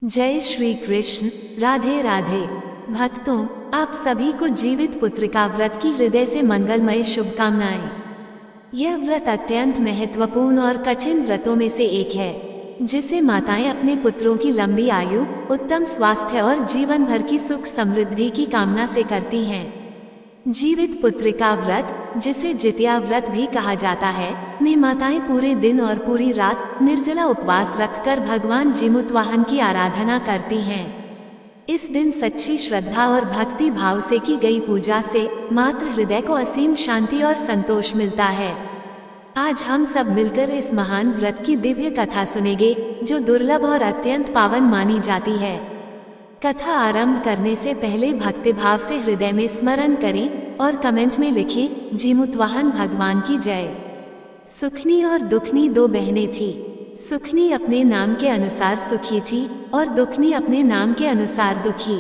जय श्री कृष्ण। राधे राधे। भक्तों, आप सभी को जीवित पुत्रिका व्रत की हृदय से मंगलमय शुभकामनाएं। यह व्रत अत्यंत महत्वपूर्ण और कठिन व्रतों में से एक है, जिसे माताएं अपने पुत्रों की लंबी आयु, उत्तम स्वास्थ्य और जीवन भर की सुख समृद्धि की कामना से करती हैं। जीवित पुत्रिका व्रत, जिसे जितिया व्रत भी कहा जाता है, में माताएं पूरे दिन और पूरी रात निर्जला उपवास रखकर भगवान जीमूतवाहन की आराधना करती हैं। इस दिन सच्ची श्रद्धा और भक्ति भाव से की गई पूजा से मातृ हृदय को असीम शांति और संतोष मिलता है। आज हम सब मिलकर इस महान व्रत की दिव्य कथा सुनेंगे, जो दुर्लभ और अत्यंत पावन मानी जाती है। कथा आरंभ करने से पहले भक्तिभाव से हृदय में स्मरण करें और कमेंट में लिखें, जीमूतवाहन भगवान की जय। सुखनी और दुखनी दो बहनें थी। सुखनी अपने नाम के अनुसार सुखी थी और दुखनी अपने नाम के अनुसार दुखी।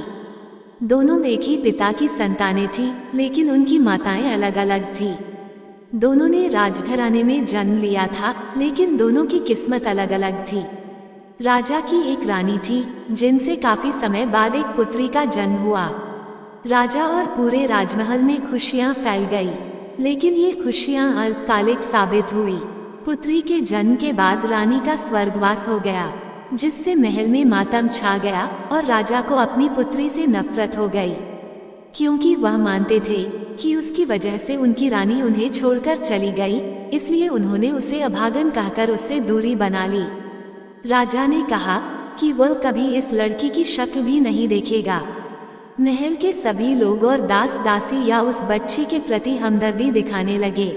दोनों एक ही पिता की संतानें थी, लेकिन उनकी माताएं अलग अलग थी। दोनों ने राजघराने में जन्म लिया था, लेकिन दोनों की किस्मत अलग अलग थी। राजा की एक रानी थी, जिनसे काफी समय बाद एक पुत्री का जन्म हुआ। राजा और पूरे राजमहल में खुशियां फैल गई, लेकिन ये खुशियां अल्पकालिक साबित हुई। पुत्री के जन्म के बाद रानी का स्वर्गवास हो गया, जिससे महल में मातम छा गया और राजा को अपनी पुत्री से नफरत हो गई, क्योंकि वह मानते थे कि उसकी वजह से उनकी रानी उन्हें छोड़कर चली गई। इसलिए उन्होंने उसे अभागन कहकर उससे दूरी बना ली। राजा ने कहा कि वह कभी इस लड़की की शक्ल भी नहीं देखेगा। महल के सभी लोग और दास दासी या उस बच्ची के प्रति हमदर्दी दिखाने लगे।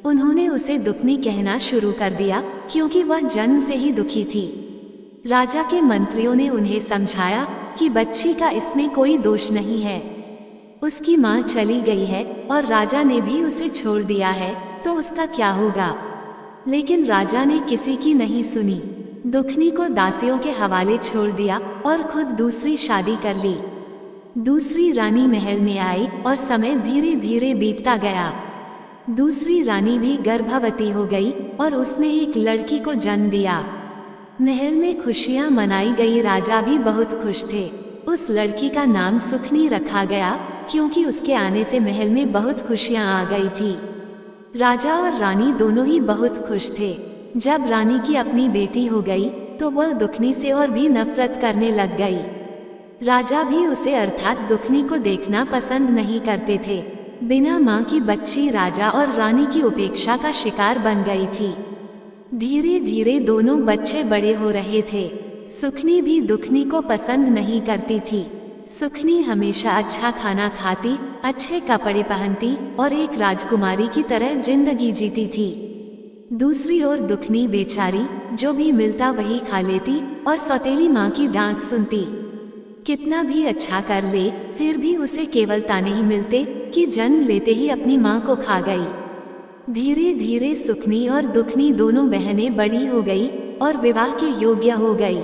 उन्होंने उसे दुखनी कहना शुरू कर दिया, क्योंकि वह जन्म से ही दुखी थी। राजा के मंत्रियों ने उन्हें समझाया कि बच्ची का इसमें कोई दोष नहीं है, उसकी माँ चली गई है और राजा ने भी उसे छोड़ दिया है, तो उसका क्या होगा। लेकिन राजा ने किसी की नहीं सुनी। दुखनी को दासियों के हवाले छोड़ दिया और खुद दूसरी शादी कर ली। दूसरी रानी महल में आई और समय धीरे धीरे बीतता गया। दूसरी रानी भी गर्भवती हो गई और उसने एक लड़की को जन्म दिया। महल में खुशियां मनाई गई। राजा भी बहुत खुश थे। उस लड़की का नाम सुखनी रखा गया, क्योंकि उसके आने से महल में बहुत खुशियां आ गई थी। राजा और रानी दोनों ही बहुत खुश थे। जब रानी की अपनी बेटी हो गई, तो वह दुखनी से और भी नफरत करने लग गई। राजा भी उसे अर्थात दुखनी को देखना पसंद नहीं करते थे। बिना माँ की बच्ची राजा और रानी की उपेक्षा का शिकार बन गई थी। धीरे धीरे दोनों बच्चे बड़े हो रहे थे। सुखनी भी दुखनी को पसंद नहीं करती थी। सुखनी हमेशा अच्छा खाना खाती, अच्छे कपड़े पहनती और एक राजकुमारी की तरह जिंदगी जीती थी। दूसरी ओर दुखनी बेचारी जो भी मिलता वही खा लेती और सौतेली माँ की डांट सुनती। कितना भी अच्छा कर ले, फिर भी उसे केवल ताने ही मिलते कि जन्म लेते ही अपनी माँ को खा गई। धीरे धीरे सुखनी और दुखनी दोनों बहनें बड़ी हो गई और विवाह के योग्य हो गई।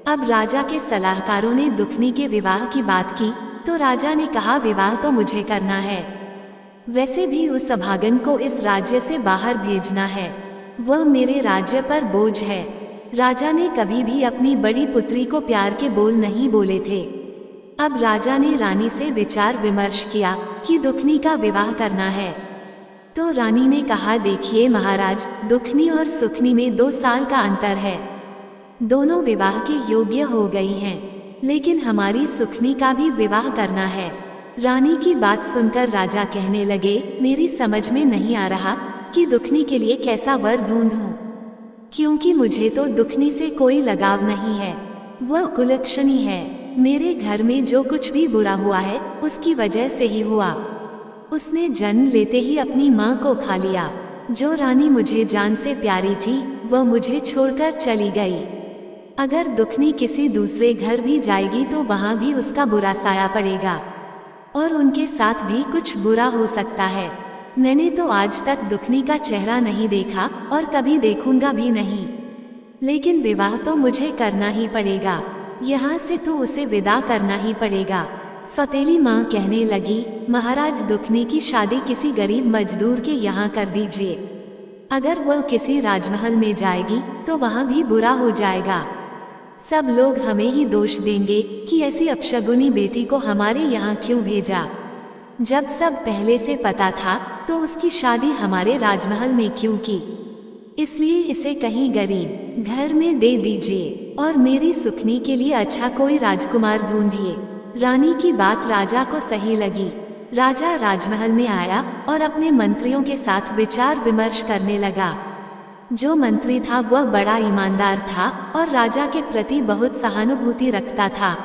अब राजा के सलाहकारों ने दुखनी के विवाह की बात की, तो राजा ने कहा, विवाह तो मुझे करना है, वैसे भी उस अभागन को इस राज्य से बाहर भेजना है, वह मेरे राज्य पर बोझ है। राजा ने कभी भी अपनी बड़ी पुत्री को प्यार के बोल नहीं बोले थे। अब राजा ने रानी से विचार विमर्श किया कि दुखनी का विवाह करना है। तो रानी ने कहा, देखिए महाराज, दुखनी और सुखनी में 2 साल का अंतर है। दोनों विवाह के योग्य हो गई हैं, लेकिन हमारी सुखनी का भी विवाह करना है। रानी की बात सुनकर राजा कहने लगे, मेरी समझ में नहीं आ रहा कि दुखनी के लिए कैसा वर ढूंढूं, क्योंकि मुझे तो दुखनी से कोई लगाव नहीं है। वह कुलक्षणी है। मेरे घर में जो कुछ भी बुरा हुआ है, उसकी वजह से ही हुआ। उसने जन्म लेते ही अपनी माँ को खा लिया। जो रानी मुझे जान से प्यारी थी, वह मुझे छोड़कर चली गई। अगर दुखनी किसी दूसरे घर भी जाएगी तो वहाँ भी उसका बुरा साया पड़ेगा और उनके साथ भी कुछ बुरा हो सकता है। मैंने तो आज तक दुखनी का चेहरा नहीं देखा और कभी देखूंगा भी नहीं, लेकिन विवाह तो मुझे करना ही पड़ेगा। यहाँ से तो उसे विदा करना ही पड़ेगा। सौतेली माँ कहने लगी, महाराज, दुखनी की शादी किसी गरीब मजदूर के यहाँ कर दीजिए। अगर वह किसी राजमहल में जाएगी तो वहाँ भी बुरा हो जाएगा। सब लोग हमें ही दोष देंगे कि ऐसी अपशगुनी बेटी को हमारे यहाँ क्यों भेजा। जब सब पहले से पता था तो उसकी शादी हमारे राजमहल में क्यों की। इसलिए इसे कहीं गरीब घर में दे दीजिए और मेरी सुखनी के लिए अच्छा कोई राजकुमार ढूंढिए। रानी की बात राजा को सही लगी। राजा राजमहल में आया और अपने मंत्रियों के साथ विचार विमर्श करने लगा। जो मंत्री था वह बड़ा ईमानदार था और राजा के प्रति बहुत सहानुभूति रखता था,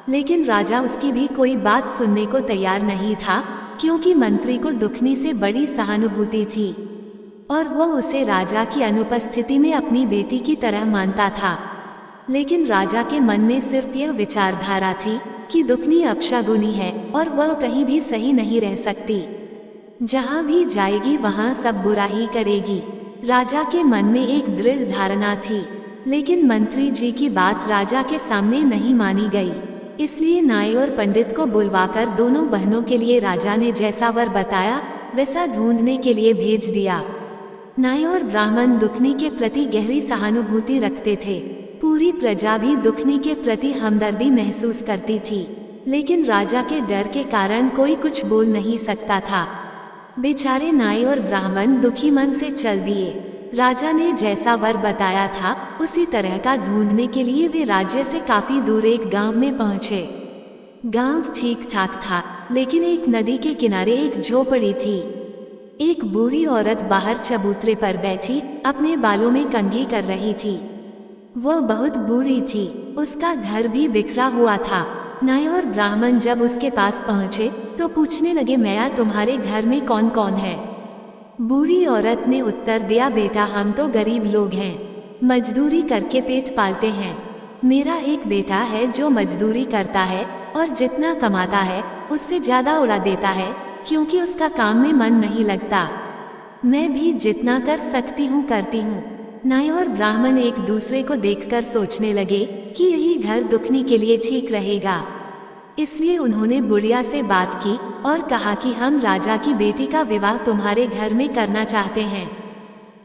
लेकिन राजा उसकी भी कोई बात सुनने को तैयार नहीं था, क्योंकि मंत्री को दुखनी से बड़ी सहानुभूति थी और वह उसे राजा की अनुपस्थिति में अपनी बेटी की तरह मानता था। लेकिन राजा के मन में सिर्फ यह विचारधारा थी कि दुखनी अपशगुनी है और वह कहीं भी सही नहीं रह सकती। जहाँ भी जाएगी वहाँ सब बुरा ही करेगी। राजा के मन में एक दृढ़ धारणा थी, लेकिन मंत्री जी की बात राजा के सामने नहीं मानी गई। इसलिए नाई और पंडित को बुलवाकर दोनों बहनों के लिए राजा ने जैसा वर बताया वैसा ढूंढने के लिए भेज दिया। नाई और ब्राह्मण दुखनी के प्रति गहरी सहानुभूति रखते थे। पूरी प्रजा भी दुखनी के प्रति हमदर्दी महसूस करती थी, लेकिन राजा के डर के कारण कोई कुछ बोल नहीं सकता था। बेचारे नाई और ब्राह्मण दुखी मन से चल दिए। राजा ने जैसा वर बताया था उसी तरह का ढूंढने के लिए वे राज्य से काफी दूर एक गांव में पहुंचे। गांव ठीक ठाक था, लेकिन एक नदी के किनारे एक झोपड़ी थी। एक बूढ़ी औरत बाहर चबूतरे पर बैठी अपने बालों में कंघी कर रही थी। वह बहुत बूढ़ी थी, उसका घर भी बिखरा हुआ था। नाई और ब्राह्मण जब उसके पास पहुंचे तो पूछने लगे, मैया तुम्हारे घर में कौन कौन है? बूढ़ी औरत ने उत्तर दिया, बेटा हम तो गरीब लोग हैं, मजदूरी करके पेट पालते हैं। मेरा एक बेटा है जो मजदूरी करता है और जितना कमाता है उससे ज्यादा उड़ा देता है, क्योंकि उसका काम में मन नहीं लगता। मैं भी जितना कर सकती हूँ करती हूँ। नाई और ब्राह्मण एक दूसरे को देखकर सोचने लगे कि यही घर दुखनी के लिए ठीक रहेगा। इसलिए उन्होंने बुढ़िया से बात की और कहा कि हम राजा की बेटी का विवाह तुम्हारे घर में करना चाहते हैं।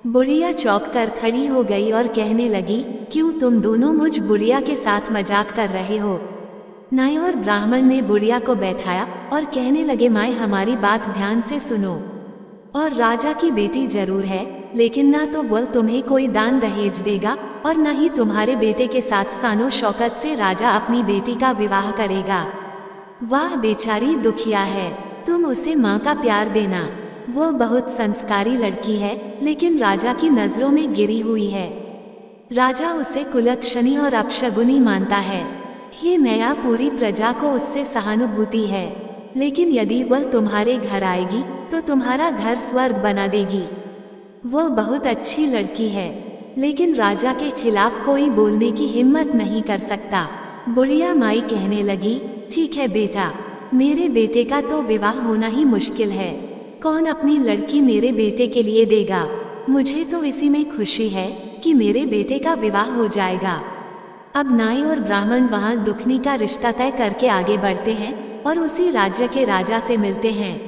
बुढ़िया चौंक कर खड़ी हो गई और कहने लगी, क्यों तुम दोनों मुझ बुढ़िया के साथ मजाक कर रहे हो? नाई और ब्राह्मण ने बुढ़िया को बैठाया और कहने लगे, माए हमारी बात ध्यान से सुनो। और राजा की बेटी जरूर है, लेकिन ना तो वह तुम्हें कोई दान दहेज देगा और न ही तुम्हारे बेटे के साथ शानो शौकत से राजा अपनी बेटी का विवाह करेगा। वाह बेचारी दुखिया है, तुम उसे माँ का प्यार देना। वो बहुत संस्कारी लड़की है, लेकिन राजा की नजरों में गिरी हुई है। राजा उसे कुलक्षणी और अपशगुनी मानता है। हे मैया, पूरी प्रजा को उससे सहानुभूति है, लेकिन यदि वह तुम्हारे घर आएगी तो तुम्हारा घर स्वर्ग बना देगी। वो बहुत अच्छी लड़की है, लेकिन राजा के खिलाफ कोई बोलने की हिम्मत नहीं कर सकता। बुढ़िया माई कहने लगी, ठीक है बेटा, मेरे बेटे का तो विवाह होना ही मुश्किल है। कौन अपनी लड़की मेरे बेटे के लिए देगा? मुझे तो इसी में खुशी है कि मेरे बेटे का विवाह हो जाएगा। अब नाई और ब्राह्मण वहाँ दुखनी का रिश्ता तय करके आगे बढ़ते हैं और उसी राज्य के राजा से मिलते हैं।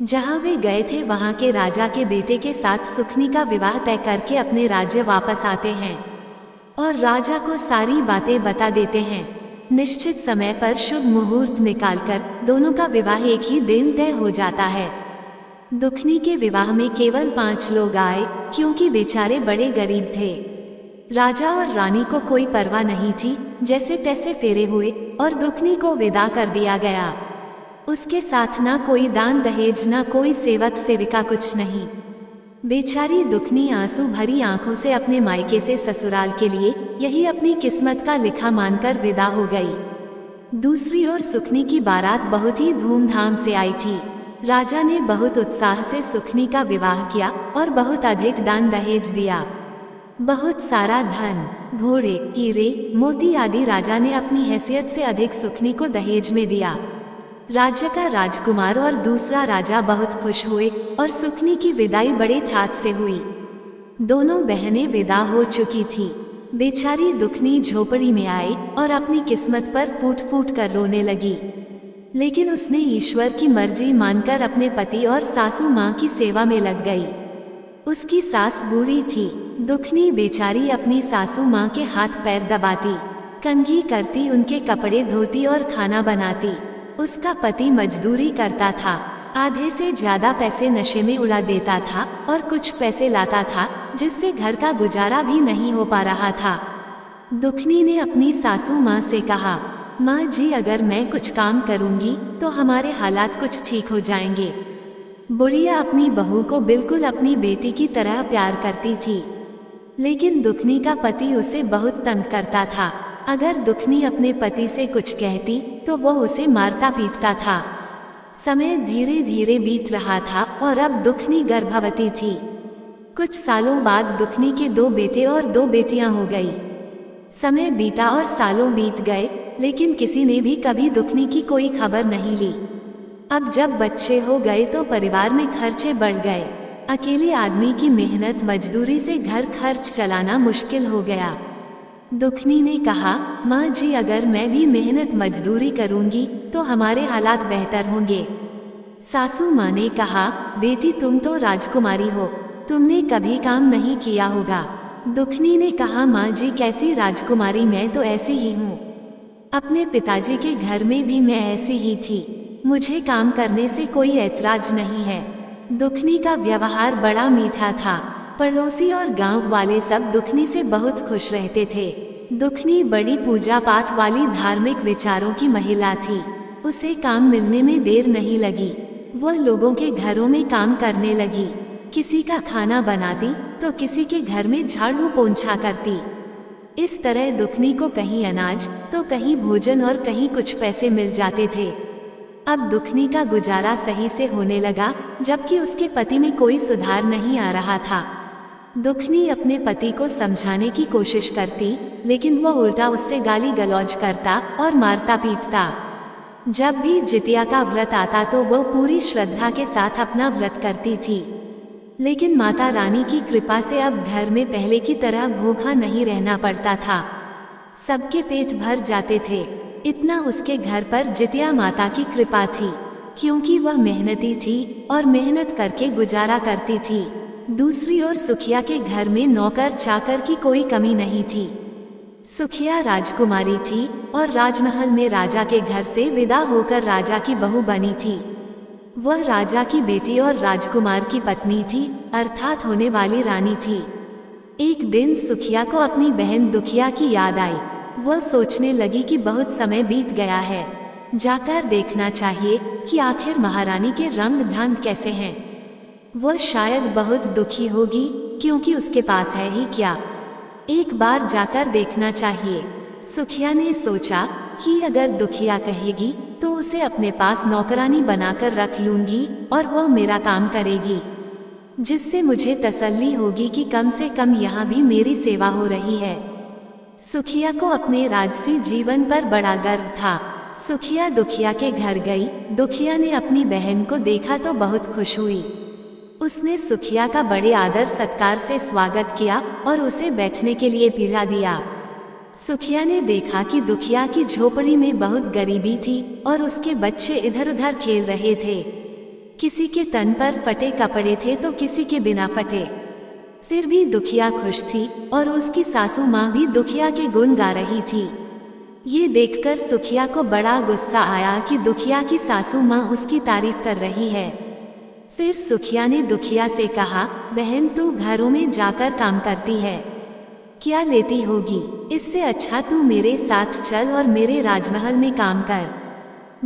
जहाँ वे गए थे वहाँ के राजा के बेटे के साथ सुखनी का विवाह तय करके अपने राज्य वापस आते हैं और राजा को सारी बातें बता देते हैं। निश्चित समय पर शुभ मुहूर्त निकालकर दोनों का विवाह एक ही दिन तय हो जाता है। दुखनी के विवाह में केवल 5 लोग आए, क्योंकि बेचारे बड़े गरीब थे। राजा और रानी को कोई परवाह नहीं थी, जैसे तैसे फेरे हुए और दुखनी को विदा कर दिया गया। उसके साथ ना कोई दान दहेज, ना कोई सेवक सेविका, कुछ नहीं। बेचारी दुखनी आंसू भरी आंखों से अपने मायके से ससुराल के लिए यही अपनी किस्मत का लिखा मानकर विदा हो गई। दूसरी ओर सुखनी की बारात बहुत ही धूमधाम से आई थी। राजा ने बहुत उत्साह से सुखनी का विवाह किया और बहुत अधिक दान दहेज दिया। बहुत सारा धन, घोड़े, हीरे, मोती आदि राजा ने अपनी हैसियत से अधिक सुखनी को दहेज में दिया। राज्य का राजकुमार और दूसरा राजा बहुत खुश हुए और सुखनी की विदाई बड़े ठाट से हुई। दोनों बहनें विदा हो चुकी थी। बेचारी दुखनी झोपड़ी में आई और अपनी किस्मत पर फूट फूट कर रोने लगी, लेकिन उसने ईश्वर की मर्जी मानकर अपने पति और सासू माँ की सेवा में लग गई। उसकी सास बूढ़ी थी, दुखनी बेचारी अपनी सासू माँ के हाथ पैर दबाती, कंघी करती, उनके कपड़े धोती और खाना बनाती। उसका पति मजदूरी करता था, आधे से ज्यादा पैसे नशे में उड़ा देता था और कुछ पैसे लाता था जिससे घर का गुजारा भी नहीं हो पा रहा था। दुखनी ने अपनी सासू माँ से कहा, माँ जी, अगर मैं कुछ काम करूँगी तो हमारे हालात कुछ ठीक हो जाएंगे। बुढ़िया अपनी बहू को बिल्कुल अपनी बेटी की तरह प्यार करती थी, लेकिन दुखनी का पति उसे बहुत तंग करता था। अगर दुखनी अपने पति से कुछ कहती तो वो उसे मारता पीटता था। समय धीरे धीरे बीत रहा था और अब दुखनी गर्भवती थी। कुछ सालों बाद दुखनी के 2 बेटे और 2 बेटियां हो गई। समय बीता और सालों बीत गए, लेकिन किसी ने भी कभी दुखनी की कोई खबर नहीं ली। अब जब बच्चे हो गए तो परिवार में खर्चे बढ़ गए। अकेले आदमी की मेहनत मजदूरी से घर खर्च चलाना मुश्किल हो गया। दुखनी ने कहा, माँ जी, अगर मैं भी मेहनत मजदूरी करूँगी तो हमारे हालात बेहतर होंगे। सासू माँ ने कहा, बेटी, तुम तो राजकुमारी हो, तुमने कभी काम नहीं किया होगा। दुखनी ने कहा, माँ जी, कैसी राजकुमारी, मैं तो ऐसी ही हूँ। अपने पिताजी के घर में भी मैं ऐसी ही थी, मुझे काम करने से कोई ऐतराज नहीं है। दुखनी का व्यवहार बड़ा मीठा था। पड़ोसी और गांव वाले सब दुखनी से बहुत खुश रहते थे। दुखनी बड़ी पूजा पाठ वाली धार्मिक विचारों की महिला थी। उसे काम मिलने में देर नहीं लगी। वह लोगों के घरों में काम करने लगी। किसी का खाना बनाती तो किसी के घर में झाड़ू पोंछा करती। इस तरह दुखनी को कहीं अनाज तो कहीं भोजन और कहीं कुछ पैसे मिल जाते थे। अब दुखनी का गुजारा सही से होने लगा, जबकि उसके पति में कोई सुधार नहीं आ रहा था। दुखनी अपने पति को समझाने की कोशिश करती, लेकिन वह उल्टा उससे गाली गलौज करता और मारता पीटता। जब भी जितिया का व्रत आता तो वह पूरी श्रद्धा के साथ अपना व्रत करती थी, लेकिन माता रानी की कृपा से अब घर में पहले की तरह भूखा नहीं रहना पड़ता था। सबके पेट भर जाते थे। इतना उसके घर पर जितिया माता की कृपा थी, क्योंकि वह मेहनती थी और मेहनत करके गुजारा करती थी। दूसरी ओर सुखिया के घर में नौकर चाकर की कोई कमी नहीं थी। सुखिया राजकुमारी थी और राजमहल में राजा के घर से विदा होकर राजा की बहू बनी थी। वह राजा की बेटी और राजकुमार की पत्नी थी, अर्थात होने वाली रानी थी। एक दिन सुखिया को अपनी बहन दुखिया की याद आई। वह सोचने लगी कि बहुत समय बीत गया है, जाकर देखना चाहिए कि आखिर महारानी के रंग ढंग कैसे हैं। वह शायद बहुत दुखी होगी, क्योंकि उसके पास है ही क्या, एक बार जाकर देखना चाहिए। सुखिया ने सोचा कि अगर दुखिया कहेगी तो उसे अपने पास नौकरानी बनाकर रख लूंगी और वह मेरा काम करेगी, जिससे मुझे तसल्ली होगी कि कम से कम यहाँ भी मेरी सेवा हो रही है। सुखिया को अपने राजसी जीवन पर बड़ा गर्व था। सुखिया दुखिया के घर गई। दुखिया ने अपनी बहन को देखा तो बहुत खुश हुई। उसने सुखिया का बड़े आदर सत्कार से स्वागत किया और उसे बैठने के लिए पीढ़ा दिया। सुखिया ने देखा कि दुखिया की झोपड़ी में बहुत गरीबी थी और उसके बच्चे इधर उधर खेल रहे थे। किसी के तन पर फटे कपड़े थे तो किसी के बिना फटे। फिर भी दुखिया खुश थी और उसकी सासू माँ भी दुखिया के गुण गा रही थी। ये देखकर सुखिया को बड़ा गुस्सा आया कि दुखिया की सासू माँ उसकी तारीफ कर रही है। फिर सुखिया ने दुखिया से कहा, बहन, तू घरों में जाकर काम करती है, क्या लेती होगी? इससे अच्छा तू मेरे साथ चल और मेरे राजमहल में काम कर।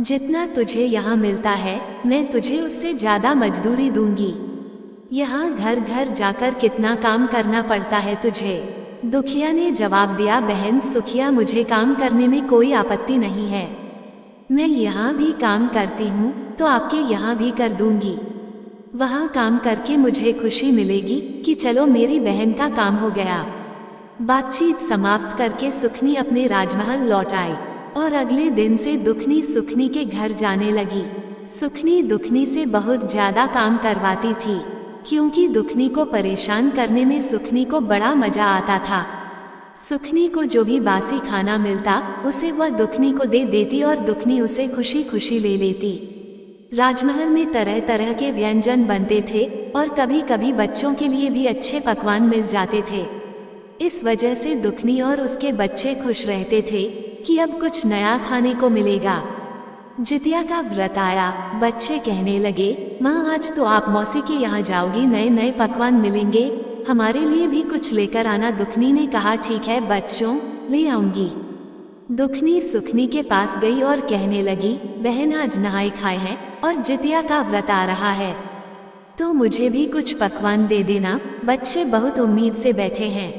जितना तुझे यहाँ मिलता है मैं तुझे उससे ज्यादा मजदूरी दूंगी। यहाँ घर घर जाकर कितना काम करना पड़ता है तुझे? दुखिया ने जवाब दिया, बहन सुखिया, मुझे काम करने में कोई आपत्ति नहीं है। मैं यहाँ भी काम करती हूँ तो आपके यहाँ भी कर दूंगी। वहाँ काम करके मुझे खुशी मिलेगी कि चलो मेरी बहन का काम हो गया। बातचीत समाप्त करके सुखनी अपने राजमहल लौट आई और अगले दिन से दुखनी सुखनी के घर जाने लगी। सुखनी दुखनी से बहुत ज्यादा काम करवाती थी, क्योंकि दुखनी को परेशान करने में सुखनी को बड़ा मजा आता था। सुखनी को जो भी बासी खाना मिलता उसे वह दुखनी को दे देती और दुखनी उसे खुशी खुशी ले लेती। राजमहल में तरह तरह के व्यंजन बनते थे और कभी कभी बच्चों के लिए भी अच्छे पकवान मिल जाते थे। इस वजह से दुखनी और उसके बच्चे खुश रहते थे कि अब कुछ नया खाने को मिलेगा। जितिया का व्रत आया, बच्चे कहने लगे, माँ आज तो आप मौसी के यहाँ जाओगी, नए नए पकवान मिलेंगे, हमारे लिए भी कुछ लेकर आना। दुखनी ने कहा ठीक है बच्चों, ले आऊंगी। दुखनी सुखनी के पास गई और कहने लगी, बहन आज नहाए खाए हैं और जितिया का व्रत आ रहा है, तो मुझे भी कुछ पकवान दे देना, बच्चे बहुत उम्मीद से बैठे हैं।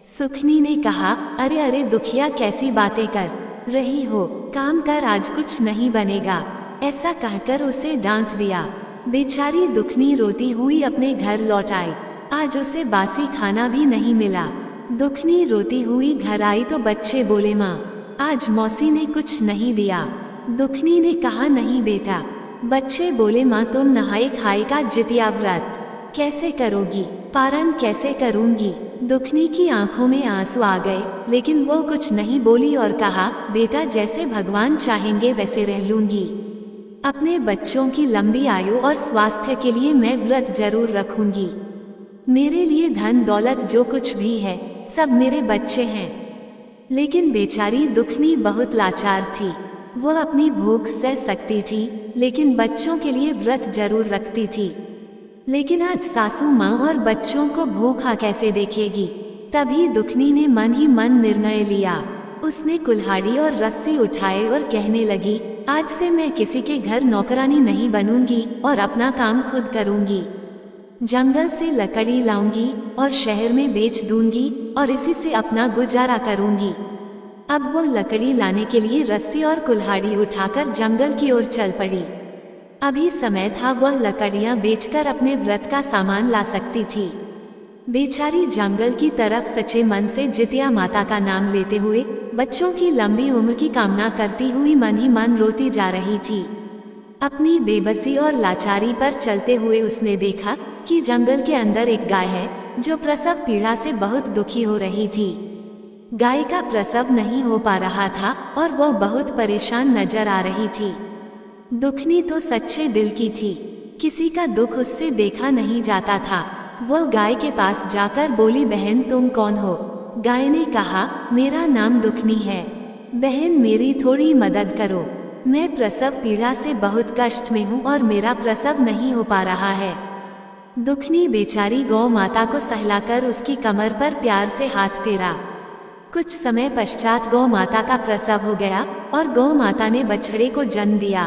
सुखनी ने कहा, अरे अरे दुखिया कैसी बातें कर रही हो, काम कर, आज कुछ नहीं बनेगा। ऐसा कहकर उसे डांट दिया। बेचारी दुखनी रोती हुई अपने घर लौट आई। आज उसे बासी खाना भी नहीं मिला। दुखनी रोती हुई घर आई तो बच्चे बोले, माँ आज मौसी ने कुछ नहीं दिया। दुखनी ने कहा, नहीं बेटा। बच्चे बोले, माँ तुम नहाए खाए का जितिया व्रत कैसे करोगी, पारण कैसे करूंगी। दुखनी की आंखों में आंसू आ गए, लेकिन वो कुछ नहीं बोली और कहा, बेटा जैसे भगवान चाहेंगे वैसे रह लूंगी। अपने बच्चों की लंबी आयु और स्वास्थ्य के लिए मैं व्रत जरूर रखूंगी। मेरे लिए धन दौलत जो कुछ भी है सब मेरे बच्चे हैं। लेकिन बेचारी दुखनी बहुत लाचार थी। वो अपनी भूख सह सकती थी, लेकिन बच्चों के लिए व्रत जरूर रखती थी। लेकिन आज सासू माँ और बच्चों को भूखा कैसे देखेगी। तभी दुखनी ने मन ही मन निर्णय लिया। उसने कुल्हाड़ी और रस्सी उठाए और कहने लगी, आज से मैं किसी के घर नौकरानी नहीं बनूंगी और अपना काम खुद करूंगी। जंगल से लकड़ी लाऊंगी और शहर में बेच दूंगी और इसी से अपना गुजारा करूंगी। अब वो लकड़ी लाने के लिए रस्सी और कुल्हाड़ी उठाकर जंगल की ओर चल पड़ी। अभी समय था वह लकड़ियां बेचकर अपने व्रत का सामान ला सकती थी। बेचारी जंगल की तरफ सच्चे मन से जितिया माता का नाम लेते हुए बच्चों की लंबी उम्र की कामना करती हुई मन ही मन रोती जा रही थी। अपनी बेबसी और लाचारी पर चलते हुए उसने देखा कि जंगल के अंदर एक गाय है जो प्रसव पीड़ा से बहुत दुखी हो रही थी। गाय का प्रसव नहीं हो पा रहा था और वह बहुत परेशान नजर आ रही थी। दुखनी तो सच्चे दिल की थी, किसी का दुख उससे देखा नहीं जाता था। वह गाय के पास जाकर बोली, बहन तुम कौन हो। गाय ने कहा, मेरा नाम दुखनी है। बहन मेरी थोड़ी मदद करो, मैं प्रसव पीड़ा से बहुत कष्ट में हूँ और मेरा प्रसव नहीं हो पा रहा है। दुखनी बेचारी गौ माता को सहलाकर उसकी कमर पर प्यार से हाथ फेरा। कुछ समय पश्चात गौ माता का प्रसव हो गया और गौ माता ने बछड़े को जन्म दिया।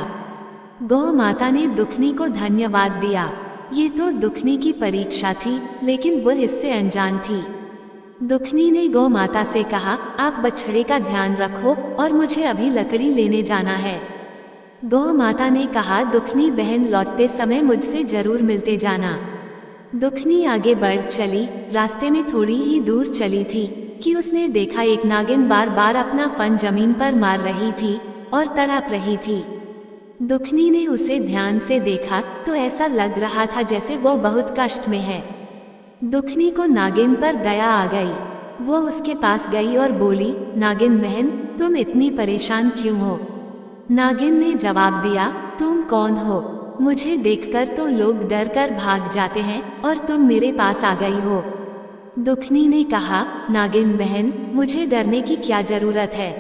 गौ माता ने दुखनी को धन्यवाद दिया। ये तो दुखनी की परीक्षा थी, लेकिन वह इससे अनजान थी। दुखनी ने गौ माता से कहा, आप बछड़े का ध्यान रखो और मुझे अभी लकड़ी लेने जाना है। गौ माता ने कहा, दुखनी बहन लौटते समय मुझसे जरूर मिलते जाना। दुखनी आगे बढ़ चली। रास्ते में थोड़ी ही दूर चली थी कि उसने देखा एक नागिन बार बार अपना फन जमीन पर मार रही थी और तड़प रही थी। दुखनी ने उसे ध्यान से देखा तो ऐसा लग रहा था जैसे वो बहुत कष्ट में है। दुखनी को नागिन पर दया आ गई। वो उसके पास गई और बोली, नागिन बहन तुम इतनी परेशान क्यों हो। नागिन ने जवाब दिया, तुम कौन हो, मुझे देखकर तो लोग डर कर भाग जाते हैं और तुम मेरे पास आ गई हो। दुखनी ने कहा, नागिन बहन मुझे डरने की क्या जरूरत है।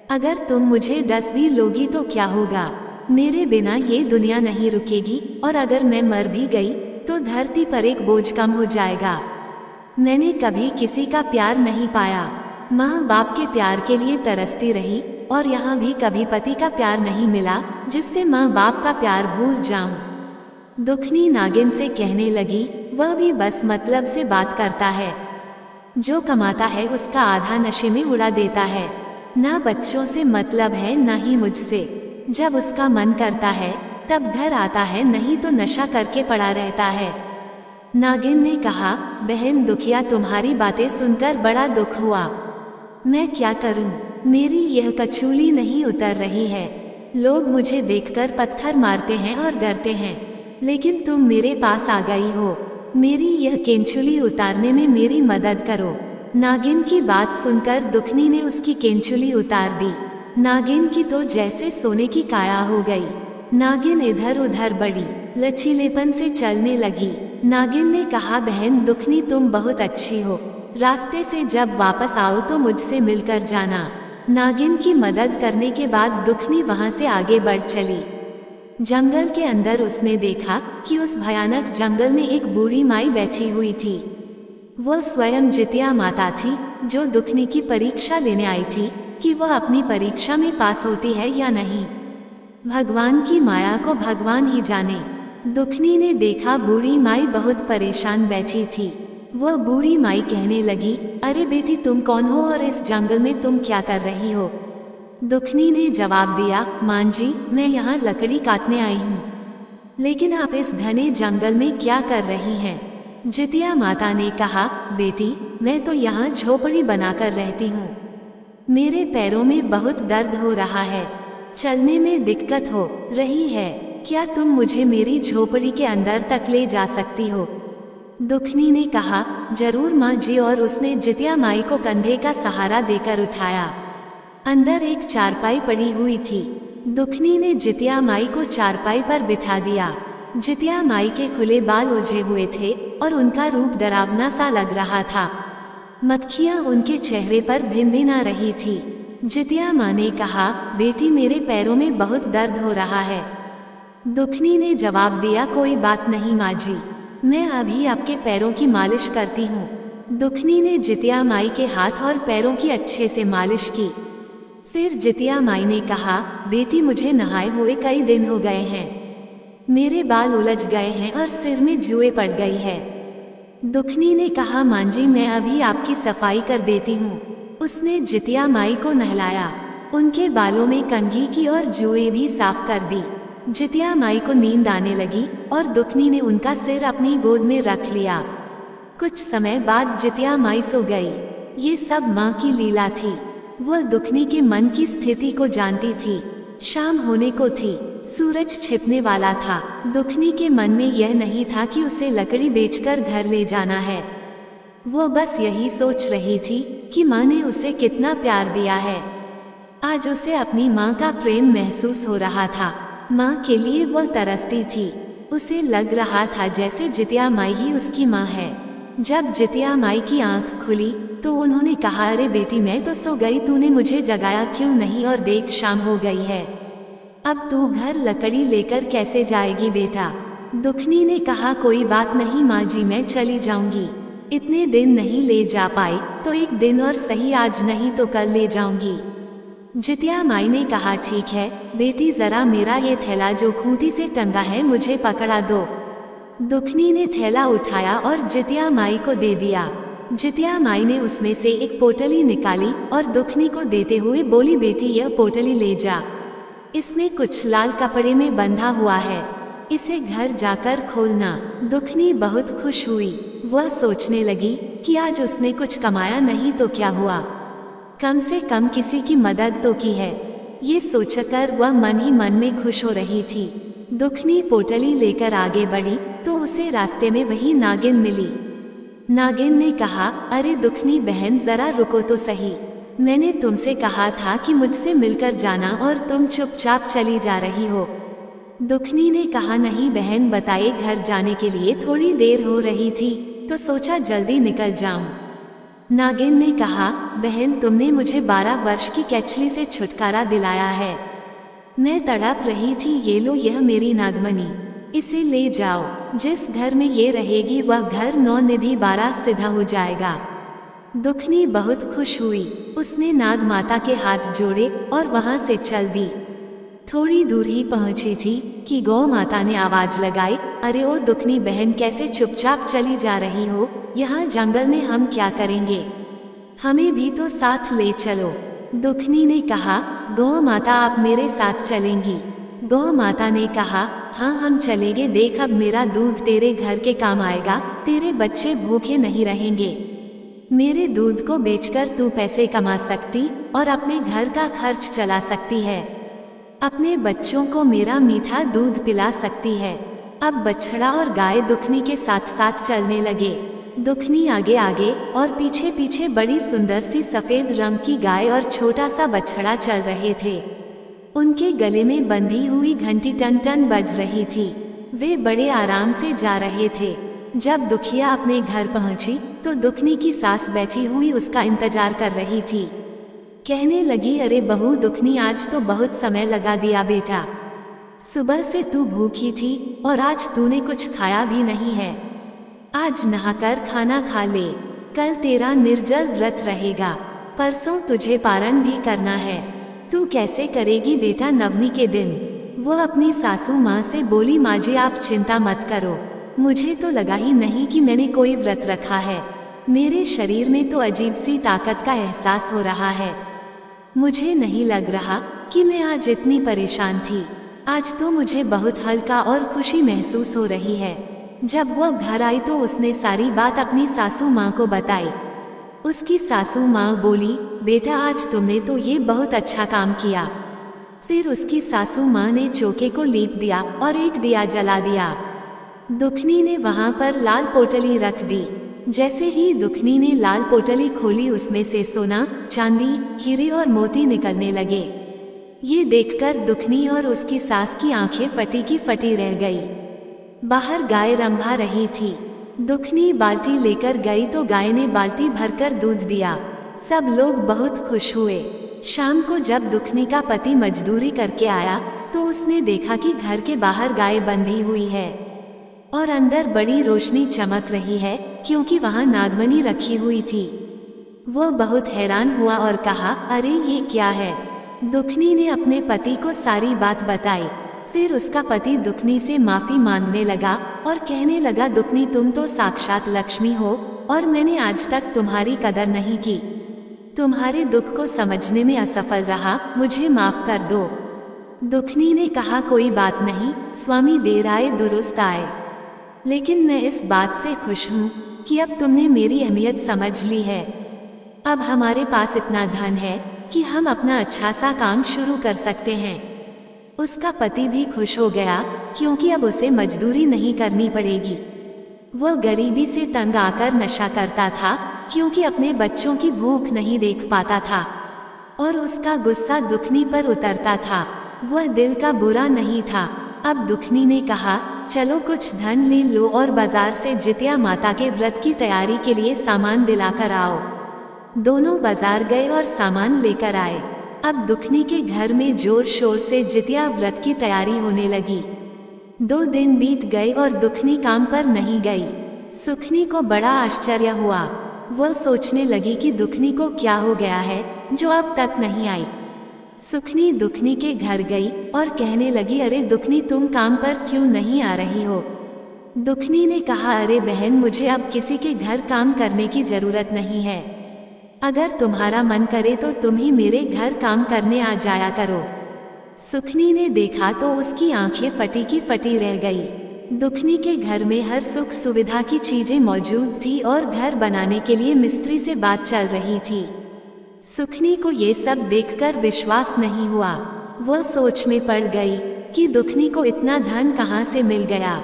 अगर तुम मुझे 10 भी लोगी तो क्या होगा, मेरे बिना ये दुनिया नहीं रुकेगी और अगर मैं मर भी गई तो धरती पर एक बोझ कम हो जाएगा। मैंने कभी किसी का प्यार नहीं पाया, माँ बाप के प्यार के लिए तरसती रही और यहाँ भी कभी पति का प्यार नहीं मिला जिससे माँ बाप का प्यार भूल जाऊं। दुखनी नागिन से कहने लगी, वह भी बस मतलब से बात करता है, जो कमाता है उसका आधा नशे में उड़ा देता है। ना बच्चों से मतलब है ना ही मुझसे। जब उसका मन करता है तब घर आता है, नहीं तो नशा करके पड़ा रहता है। नागिन ने कहा, बहन दुखिया तुम्हारी बातें सुनकर बड़ा दुख हुआ। मैं क्या करूं, मेरी यह कचूली नहीं उतर रही है। लोग मुझे देखकर पत्थर मारते हैं और डरते हैं, लेकिन तुम मेरे पास आ गई हो। मेरी यह केंचुली उतारने में मेरी मदद करो। नागिन की बात सुनकर दुखनी ने उसकी केंचुली उतार दी। नागिन की तो जैसे सोने की काया हो गई। नागिन इधर उधर बढ़ी, लचीलेपन से चलने लगी। नागिन ने कहा, बहन दुखनी तुम बहुत अच्छी हो, रास्ते से जब वापस आओ तो मुझसे मिलकर जाना। नागिन की मदद करने के बाद दुखनी वहां से आगे बढ़ चली। जंगल के अंदर उसने देखा कि उस भयानक जंगल में एक बूढ़ी माई बैठी हुई थी। वो स्वयं जितिया माता थी, जो दुखनी की परीक्षा लेने आई थी कि वह अपनी परीक्षा में पास होती है या नहीं। भगवान की माया को भगवान ही जाने। दुखनी ने देखा बूढ़ी माई बहुत परेशान बैठी थी। वह बूढ़ी माई कहने लगी, अरे बेटी तुम कौन हो और इस जंगल में तुम क्या कर रही हो? दुखनी ने जवाब दिया, मां जी मैं यहाँ लकड़ी काटने आई हूँ। लेकिन आप इस घने जंगल में क्या कर रही हैं? जितिया माता ने कहा, बेटी मैं तो यहाँ झोपड़ी बनाकर रहती हूँ। मेरे पैरों में बहुत दर्द हो रहा है, चलने में दिक्कत हो रही है। क्या तुम मुझे मेरी झोपड़ी के अंदर तक ले जा सकती हो? दुखनी ने कहा, जरूर माँ जी, और उसने जितिया माई को कंधे का सहारा देकर उठाया। अंदर एक चारपाई पड़ी हुई थी। दुखनी ने जितिया माई को चारपाई पर बिठा दिया। जितिया माई के खुले बाल उलझे हुए थे और उनका रूप डरावना सा लग रहा था। मक्खियां उनके चेहरे पर भिनभिना रही थी। जितिया माँ ने कहा, बेटी मेरे पैरों में बहुत दर्द हो रहा है। दुखनी ने जवाब दिया, कोई बात नहीं माँ जी, मैं अभी आपके पैरों की मालिश करती हूँ। दुखनी ने जितिया माई के हाथ और पैरों की अच्छे से मालिश की। फिर जितिया माई ने कहा, बेटी मुझे नहाए हुए कई दिन हो गए हैं, मेरे बाल उलझ गए हैं और सिर में जुए पड़ गई है। दुखनी ने कहा, मां जी मैं अभी आपकी सफाई कर देती हूँ। उसने जितिया माई को नहलाया, उनके बालों में कंघी की और जुए भी साफ कर दी। जितिया माई को नींद आने लगी और दुखनी ने उनका सिर अपनी गोद में रख लिया। कुछ समय बाद जितिया माई सो गई। ये सब माँ की लीला थी। वह दुखनी के मन की स्थिति को जानती थी। शाम होने को थी, सूरज छिपने वाला था। दुखनी के मन में यह नहीं था कि उसे लकड़ी बेचकर घर ले जाना है। वो बस यही सोच रही थी कि माँ ने उसे कितना प्यार दिया है। आज उसे अपनी माँ का प्रेम महसूस हो रहा था। माँ के लिए वह तरसती थी। उसे लग रहा था जैसे जितिया माई ही उसकी माँ है। जब जितिया माई की आंख खुली तो उन्होंने कहा, अरे बेटी मैं तो सो गई, तूने मुझे जगाया क्यों नहीं? और देख शाम हो गई है, अब तू घर लकड़ी लेकर कैसे जाएगी बेटा? दुखनी ने कहा, कोई बात नहीं माँ जी, मैं चली जाऊंगी। इतने दिन नहीं ले जा पाई तो एक दिन और सही, आज नहीं तो कल ले जाऊंगी। जितिया माई ने कहा, ठीक है बेटी, जरा मेरा ये थैला जो खूंटी से टंगा है मुझे पकड़ा दो। दुखनी ने थैला उठाया और जितिया माई को दे दिया। जितिया माई ने उसमें से एक पोटली निकाली और दुखनी को देते हुए बोली, बेटी यह पोटली ले जा, इसमें कुछ लाल कपड़े में बंधा हुआ है, इसे घर जाकर खोलना। दुखनी बहुत खुश हुई। वह सोचने लगी कि आज उसने कुछ कमाया नहीं तो क्या हुआ, कम से कम किसी की मदद तो की है। ये सोचकर वह मन ही मन में खुश हो रही थी। दुखनी पोटली लेकर आगे बढ़ी तो उसे रास्ते में वही नागिन मिली। नागिन ने कहा, अरे दुखनी बहन जरा रुको तो सही, मैंने तुमसे कहा था कि मुझसे मिलकर जाना और तुम चुपचाप चली जा रही हो। दुखनी ने कहा, नहीं बहन, बताए घर जाने के लिए थोड़ी देर हो रही थी तो सोचा जल्दी निकल जाऊं। नागिन ने कहा, बहन तुमने मुझे 12 वर्ष की कैचली से छुटकारा दिलाया है, मैं तड़प रही थी, ये लो यह मेरी नागमणि, इसे ले जाओ। जिस घर में ये रहेगी वह घर 9 निधि 12 सिद्ध हो जाएगा। दुखनी बहुत खुश हुई। उसने नाग माता के हाथ जोड़े और वहां से चल दी। थोड़ी दूर ही पहुंची थी कि गौ माता ने आवाज लगाई, अरे ओ दुखनी बहन, कैसे चुपचाप चली जा रही हो? यहाँ जंगल में हम क्या करेंगे, हमें भी तो साथ ले चलो। दुखनी ने कहा, गौ माता आप मेरे साथ चलेंगी? गौ माता ने कहा, हाँ हम चलेंगे, देख अब मेरा दूध तेरे घर के काम आएगा, तेरे बच्चे भूखे नहीं रहेंगे। मेरे दूध को बेचकर तू पैसे कमा सकती और अपने घर का खर्च चला सकती है, अपने बच्चों को मेरा मीठा दूध पिला सकती है। अब बछड़ा और गाय दुखनी के साथ साथ चलने लगे। दुखनी आगे आगे और पीछे पीछे बड़ी सुंदर सी सफेद रंग की गाय और छोटा सा बछड़ा चल रहे थे। उनके गले में बंधी हुई घंटी टन टन बज रही थी। वे बड़े आराम से जा रहे थे। जब दुखिया अपने घर पहुंची तो दुखनी की सास बैठी हुई उसका इंतजार कर रही थी। कहने लगी, अरे बहू दुखनी, आज तो बहुत समय लगा दिया बेटा। सुबह से तू भूखी थी और आज तूने कुछ खाया भी नहीं है। आज नहाकर खाना खा ले, कल तेरा निर्जल व्रत रहेगा, परसों तुझे पारण भी करना है। तू कैसे करेगी बेटा नवमी के दिन? वो अपनी सासू माँ से बोली, माँ जी आप चिंता मत करो, मुझे तो लगा ही नहीं कि मैंने कोई व्रत रखा है। मेरे शरीर में तो अजीब सी ताकत का एहसास हो रहा है। मुझे नहीं लग रहा कि मैं आज इतनी परेशान थी। आज तो मुझे बहुत हल्का और खुशी महसूस हो रही है। जब वो घर आई तो उसने सारी बात अपनी सासू माँ को बताई। उसकी सासू माँ बोली, बेटा आज तुमने तो ये बहुत अच्छा काम किया। फिर उसकी सासू माँ ने चौके को लीप दिया और एक दिया जला दिया। दुखनी ने वहां पर लाल पोटली रख दी। जैसे ही दुखनी ने लाल पोटली खोली, उसमें से सोना, चांदी, हीरे और मोती निकलने लगे। ये देखकर दुखनी और उसकी सास की आंखें फटी की फटी रह गई। बाहर गाय रंभा रही थी। दुखनी बाल्टी लेकर गई तो गाय ने बाल्टी भरकर दूध दिया। सब लोग बहुत खुश हुए। शाम को जब दुखनी का पति मजदूरी करके आया तो उसने देखा कि घर के बाहर गाय बंधी हुई है और अंदर बड़ी रोशनी चमक रही है, क्योंकि वहां नागमणि रखी हुई थी। वो बहुत हैरान हुआ और कहा, अरे ये क्या है? दुखनी ने अपने पति को सारी बात बताई। फिर उसका पति दुखनी से माफी मांगने लगा और कहने लगा, दुखनी तुम तो साक्षात लक्ष्मी हो और मैंने आज तक तुम्हारी कदर नहीं की। तुम्हारे दुख को समझने में असफल रहा, मुझे माफ कर दो। दुखनी ने कहा, कोई बात नहीं, स्वामी देर आए दुरुस्त आए। लेकिन मैं इस बात से खुश हूँ कि अब तुमने मेरी अहमियत समझ ली है। अब हमारे पास इतना धन है कि हम अपना अच्छा सा काम शुरू कर सकते हैं। उसका पति भी खुश हो गया, क्योंकि अब उसे मजदूरी नहीं करनी पड़ेगी। वह गरीबी से तंग आकर नशा करता था, क्योंकि अपने बच्चों की भूख नहीं देख पाता था और उसका गुस्सा दुखनी पर उतरता था। वह दिल का बुरा नहीं था। अब दुखनी ने कहा, चलो कुछ धन ले लो और बाजार से जितिया माता के व्रत की तैयारी के लिए सामान दिलाकर आओ। दोनों बाजार गए और सामान लेकर आए। अब दुखनी के घर में जोर शोर से जितिया व्रत की तैयारी होने लगी। 2 दिन बीत गए और दुखनी काम पर नहीं गई। सुखनी को बड़ा आश्चर्य हुआ। वह सोचने लगी कि दुखनी को क्या हो गया है जो अब तक नहीं आई। सुखनी दुखनी के घर गई और कहने लगी, अरे दुखनी तुम काम पर क्यों नहीं आ रही हो? दुखनी ने कहा, अरे बहन मुझे अब किसी के घर काम करने की जरूरत नहीं है। अगर तुम्हारा मन करे तो तुम ही मेरे घर काम करने आ जाया करो। सुखनी ने देखा तो उसकी आंखें फटी की फटी रह गई। दुखनी के घर में हर सुख सुविधा की चीजें मौजूद थी और घर बनाने के लिए मिस्त्री से बात चल रही थी। सुखनी को ये सब देखकर विश्वास नहीं हुआ। वह सोच में पड़ गई कि दुखनी को इतना धन कहाँ से मिल गया।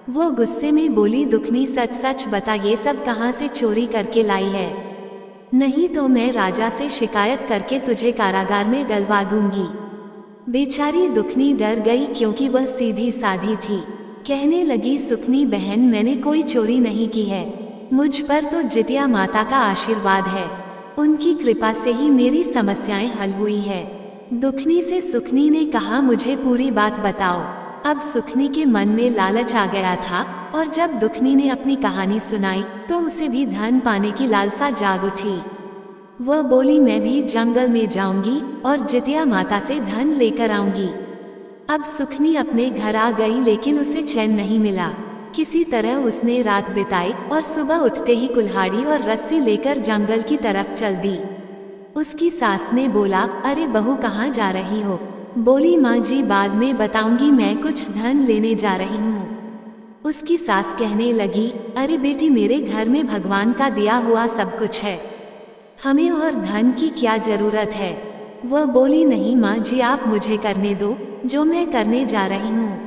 वो गुस्से में बोली, दुखनी सच सच बता, ये सब कहाँ से चोरी करके लाई है? नहीं तो मैं राजा से शिकायत करके तुझे कारागार में डलवा दूंगी। बेचारी दुखनी डर गई, क्योंकि वह सीधी साधी थी। कहने लगी, सुखनी बहन मैंने कोई चोरी नहीं की है। मुझ पर तो जितिया माता का आशीर्वाद है। उनकी कृपा से ही मेरी समस्याएं हल हुई है। दुखनी से सुखनी ने कहा, मुझे पूरी बात बताओ। अब सुखनी के मन में लालच आ गया था और जब दुखनी ने अपनी कहानी सुनाई तो उसे भी धन पाने की लालसा जाग उठी। वह बोली, मैं भी जंगल में जाऊंगी और जितिया माता से धन लेकर आऊंगी। अब सुखनी अपने घर आ गई, लेकिन उसे चैन नहीं मिला। किसी तरह उसने रात बिताई और सुबह उठते ही कुल्हाड़ी और रस्सी लेकर जंगल की तरफ चल दी। उसकी सास ने बोला, अरे बहू कहाँ जा रही हो? बोली, माँ जी बाद में बताऊंगी, मैं कुछ धन लेने जा रही हूँ। उसकी सास कहने लगी, अरे बेटी मेरे घर में भगवान का दिया हुआ सब कुछ है, हमें और धन की क्या जरूरत है? वह बोली, नहीं माँ जी आप मुझे करने दो जो मैं करने जा रही हूँ।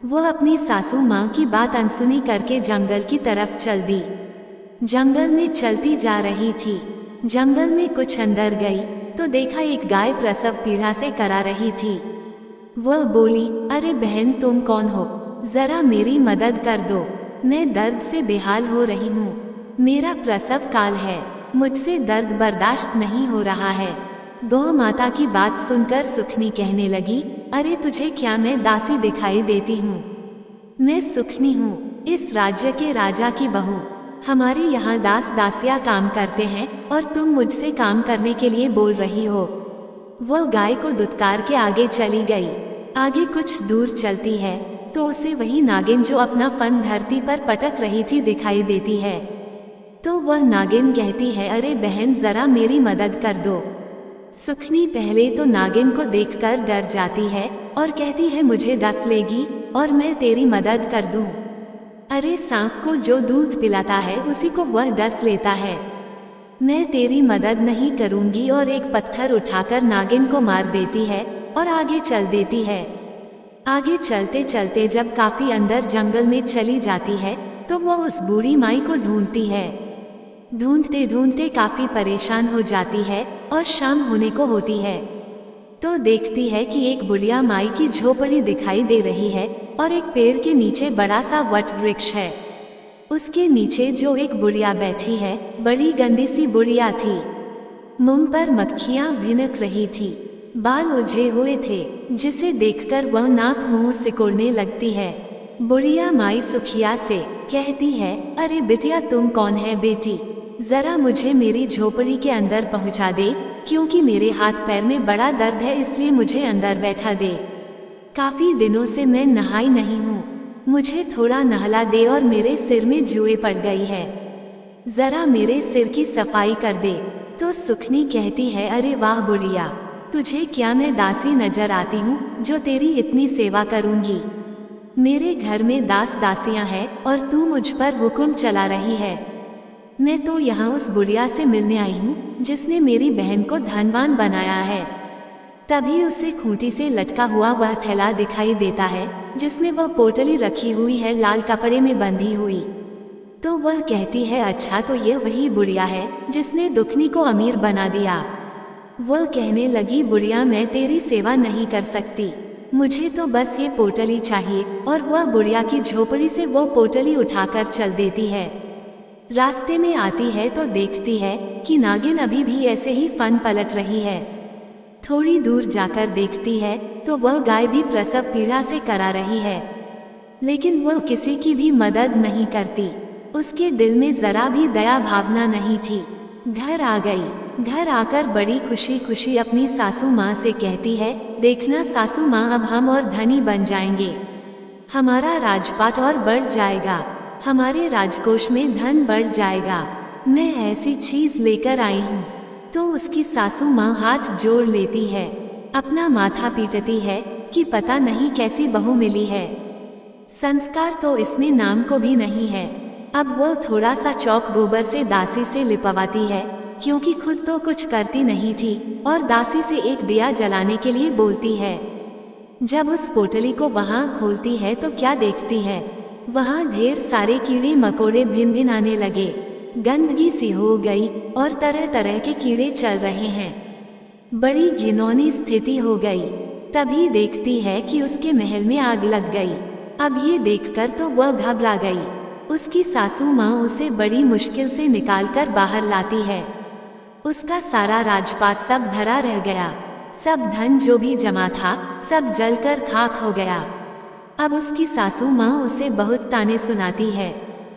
वह अपनी सासू माँ की बात अनसुनी करके जंगल की तरफ चल दी। जंगल में चलती जा रही थी। जंगल में कुछ अंदर गई तो देखा एक गाय प्रसव पीड़ा से करा रही थी। वह बोली, अरे बहन तुम कौन हो? जरा मेरी मदद कर दो। मैं दर्द से बेहाल हो रही हूँ। मेरा प्रसव काल है, मुझसे दर्द बर्दाश्त नहीं हो रहा है। गौ माता की बात सुनकर सुखनी कहने लगी, अरे तुझे क्या मैं दासी दिखाई देती हूँ? मैं सुखनी हूँ, इस राज्य के राजा की बहू। हमारे यहाँ दास दासियाँ काम करते हैं और तुम मुझसे काम करने के लिए बोल रही हो। वह गाय को दुत्कार के आगे चली गई। आगे कुछ दूर चलती है तो उसे वही नागिन जो अपना फन धरती पर पटक रही थी दिखाई देती है। तो वह नागिन कहती है, अरे बहन जरा मेरी मदद कर दो। सुखनी पहले तो नागिन को देखकर डर जाती है और कहती है, मुझे डस लेगी और मैं तेरी मदद कर दूं। अरे सांप को जो दूध पिलाता है उसी को वह डस लेता है। मैं तेरी मदद नहीं करूंगी। और एक पत्थर उठाकर नागिन को मार देती है और आगे चल देती है। आगे चलते चलते जब काफी अंदर जंगल में चली जाती है तो वह उस बूढ़ी माई को ढूंढती है। ढूंढते ढूंढते काफी परेशान हो जाती है और शाम होने को होती है तो देखती है कि एक बुढ़िया माई की झोपड़ी दिखाई दे रही है और एक पेड़ के नीचे बड़ा सा वट वृक्ष है। उसके नीचे जो एक बुढ़िया बैठी है, बड़ी गंदी सी बुढ़िया थी। मुंह पर मक्खियां भिनक रही थी, बाल उलझे हुए थे, जिसे देखकर वह नाक मुंह सिकोड़ने लगती है। बुढ़िया माई सुखिया से कहती है, अरे बिटिया तुम कौन है बेटी? जरा मुझे मेरी झोपड़ी के अंदर पहुंचा दे, क्योंकि मेरे हाथ पैर में बड़ा दर्द है, इसलिए मुझे अंदर बैठा दे। काफी दिनों से मैं नहाई नहीं हूँ, मुझे थोड़ा नहला दे और मेरे सिर में जुए पड़ गई है, जरा मेरे सिर की सफाई कर दे। तो सुखनी कहती है, अरे वाह बुढ़िया, तुझे क्या मैं दासी नजर आती हूँ जो तेरी इतनी सेवा करूँगी? मेरे घर में दास दासियां हैं और तू मुझ पर हुक्म चला रही है। मैं तो यहाँ उस बुढ़िया से मिलने आई हूँ जिसने मेरी बहन को धनवान बनाया है। तभी उसे खूंटी से लटका हुआ वह थैला दिखाई देता है जिसमें वह पोटली रखी हुई है, लाल कपड़े में बंधी हुई। तो वह कहती है, अच्छा तो यह वही बुढ़िया है जिसने दुखनी को अमीर बना दिया। वह कहने लगी, बुढ़िया मैं तेरी सेवा नहीं कर सकती, मुझे तो बस ये पोटली चाहिए। और वह बुढ़िया की झोपड़ी से वो पोटली उठाकर चल देती है। रास्ते में आती है तो देखती है कि नागिन अभी भी ऐसे ही फन पलट रही है। थोड़ी दूर जाकर देखती है तो वह गाय भी प्रसव पीड़ा से करा रही है, लेकिन वह किसी की भी मदद नहीं करती। उसके दिल में जरा भी दया भावना नहीं थी। घर आ गई। घर आकर बड़ी खुशी खुशी अपनी सासू माँ से कहती है, देखना सासू माँ, अब हम और धनी बन जाएंगे, हमारा राजपाट और बढ़ जाएगा, हमारे राजकोष में धन बढ़ जाएगा, मैं ऐसी चीज लेकर आई हूँ। तो उसकी सासू माँ हाथ जोड़ लेती है, अपना माथा पीटती है कि पता नहीं कैसी बहू मिली है, संस्कार तो इसमें नाम को भी नहीं है। अब वह थोड़ा सा चौक गोबर से दासी से लिपवाती है, क्योंकि खुद तो कुछ करती नहीं थी, और दासी से एक दिया जलाने के लिए बोलती है। जब उस पोटली को वहाँ खोलती है तो क्या देखती है, वहाँ ढेर सारे कीड़े मकोड़े भिन भिन आने लगे, गंदगी सी हो गई और तरह तरह के कीड़े चल रहे हैं। बड़ी घिनौनी स्थिति हो गई। तभी देखती है कि उसके महल में आग लग गई। अब ये देखकर तो वह घबरा गई। उसकी सासू माँ उसे बड़ी मुश्किल से निकालकर बाहर लाती है। उसका सारा राजपाट सब धरा रह गया, सब धन जो भी जमा था सब जलकर खाक हो गया। अब उसकी सासू माँ उसे बहुत ताने सुनाती है,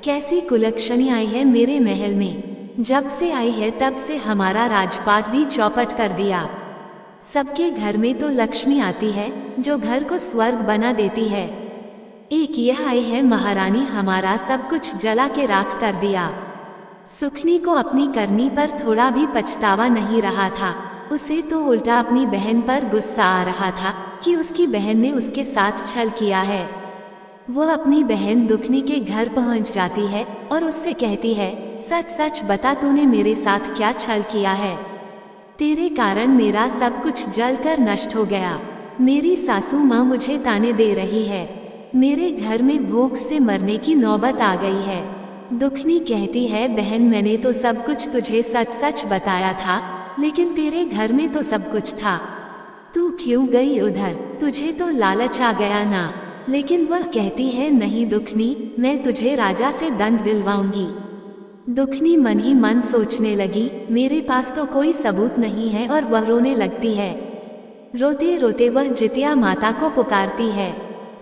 कैसी कुलक्षणी आई है मेरे महल में, जब से आई है तब से हमारा राजपाट भी चौपट कर दिया। सबके घर में तो लक्ष्मी आती है जो घर को स्वर्ग बना देती है, एक यह आई है महारानी, हमारा सब कुछ जला के राख कर दिया। सुखनी को अपनी करनी पर थोड़ा भी पछतावा नहीं रहा था, उसे तो उल्टा अपनी बहन पर गुस्सा आ रहा था कि उसकी बहन ने उसके साथ छल किया है। वह अपनी बहन दुखनी के घर पहुंच जाती है और उससे कहती है, सच सच बता तूने मेरे साथ क्या छल किया है, तेरे कारण मेरा सब कुछ जलकर नष्ट हो गया। मेरी सासू माँ मुझे ताने दे रही है, मेरे घर में भूख से मरने की नौबत आ गई है। दुखनी कहती है, बहन मैंने तो सब कुछ तुझे सच सच बताया था, लेकिन तेरे घर में तो सब कुछ था, तू क्यों गई उधर, तुझे तो लालच आ गया ना। लेकिन वह कहती है, नहीं दुखनी, मैं तुझे राजा से दंड दिलवाऊंगी। दुखनी मन ही मन सोचने लगी, मेरे पास तो कोई सबूत नहीं है, और वह रोने लगती है। रोते रोते वह जितिया माता को पुकारती है,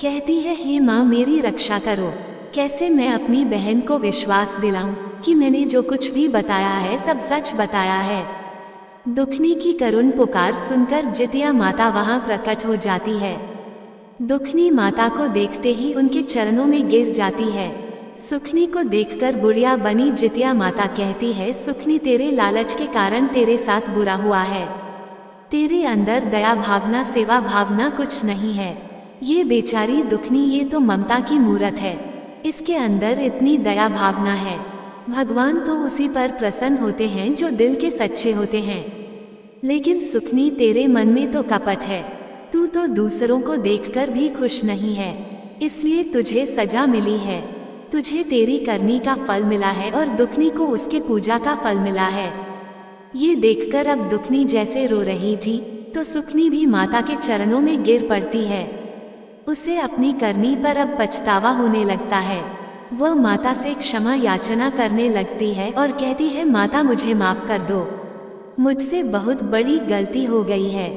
कहती है, हे माँ मेरी रक्षा करो। कैसे मैं अपनी बहन को विश्वास दिलाऊं कि मैंने जो कुछ भी बताया है सब सच बताया है। दुखनी की करुण पुकार सुनकर जितिया माता वहां प्रकट हो जाती है। दुखनी माता को देखते ही उनके चरणों में गिर जाती है। सुखनी को देखकर बुढ़िया बनी जितिया माता कहती है, सुखनी तेरे लालच के कारण तेरे साथ बुरा हुआ है। तेरे अंदर दया भावना सेवा भावना कुछ नहीं है। ये बेचारी दुखनी, ये तो ममता की मूरत है, इसके अंदर इतनी दया भावना है। भगवान तो उसी पर प्रसन्न होते हैं जो दिल के सच्चे होते हैं। लेकिन सुखनी तेरे मन में तो कपट है, तू तो दूसरों को देखकर भी खुश नहीं है, इसलिए तुझे सजा मिली है। तुझे तेरी करनी का फल मिला है और दुखनी को उसके पूजा का फल मिला है। ये देखकर अब दुखनी जैसे रो रही थी तो सुखनी भी माता के चरणों में गिर पड़ती है। उसे अपनी करनी पर अब पछतावा होने लगता है। वह माता से क्षमा याचना करने लगती है और कहती है, माता मुझे माफ कर दो, मुझसे बहुत बड़ी गलती हो गई है।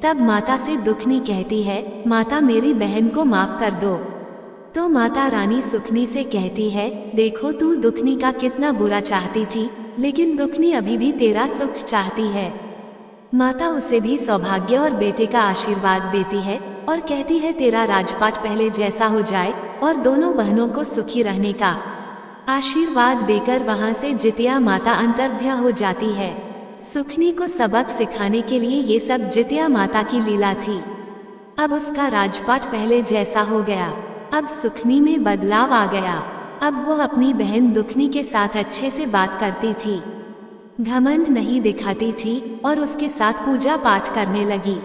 तब माता से दुखनी कहती है, माता मेरी बहन को माफ कर दो। तो माता रानी सुखनी से कहती है, देखो तू दुखनी का कितना बुरा चाहती थी, लेकिन दुखनी अभी भी तेरा सुख चाहती है। माता उसे भी सौभाग्य और बेटे का आशीर्वाद देती है और कहती है, तेरा राजपाट पहले जैसा हो जाए और दोनों बहनों को सुखी रहने का आशीर्वाद देकर वहां से जितिया माता अंतर्ध्या हो जाती है। सुखनी को सबक सिखाने के लिए ये सब जितिया माता की लीला थी। अब उसका राजपाट पहले जैसा हो गया। अब सुखनी में बदलाव आ गया। अब वो अपनी बहन दुखनी के साथ अच्छे से बात करती थी, घमंड नहीं दिखाती थी और उसके साथ पूजा पाठ करने लगी।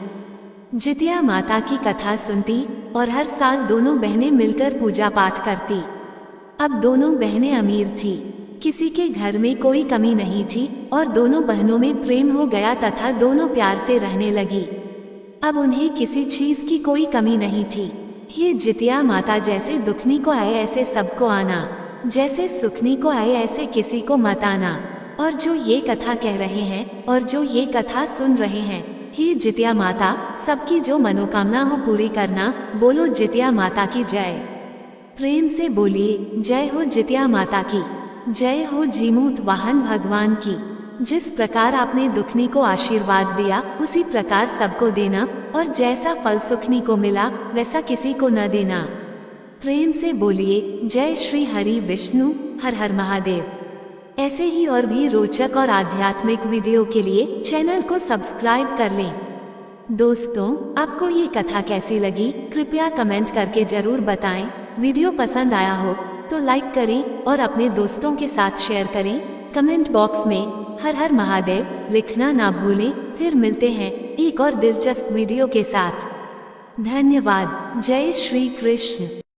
जितिया माता की कथा सुनती और हर साल दोनों बहनें मिलकर पूजा पाठ करती। अब दोनों बहनें अमीर थी, किसी के घर में कोई कमी नहीं थी और दोनों बहनों में प्रेम हो गया तथा दोनों प्यार से रहने लगी। अब उन्हें किसी चीज की कोई कमी नहीं थी। ये जितिया माता जैसे दुखनी को आए ऐसे सबको आना, जैसे सुखनी को आए ऐसे किसी को मत आना। और जो ये कथा कह रहे हैं और जो ये कथा सुन रहे हैं, हे जितिया माता, सबकी जो मनोकामना हो पूरी करना। बोलो जितिया माता की जय। प्रेम से बोलिए, जय हो जितिया माता की, जय हो जीमूत वाहन भगवान की। जिस प्रकार आपने दुखनी को आशीर्वाद दिया उसी प्रकार सबको देना, और जैसा फल सुखनी को मिला वैसा किसी को न देना। प्रेम से बोलिए, जय श्री हरि विष्णु, हर हर महादेव। ऐसे ही और भी रोचक और आध्यात्मिक वीडियो के लिए चैनल को सब्सक्राइब कर लें। दोस्तों, आपको ये कथा कैसी लगी कृपया कमेंट करके जरूर बताएं। वीडियो पसंद आया हो तो लाइक करें और अपने दोस्तों के साथ शेयर करें। कमेंट बॉक्स में हर हर महादेव लिखना ना भूलें। फिर मिलते हैं एक और दिलचस्प वीडियो के साथ। धन्यवाद। जय श्री कृष्ण।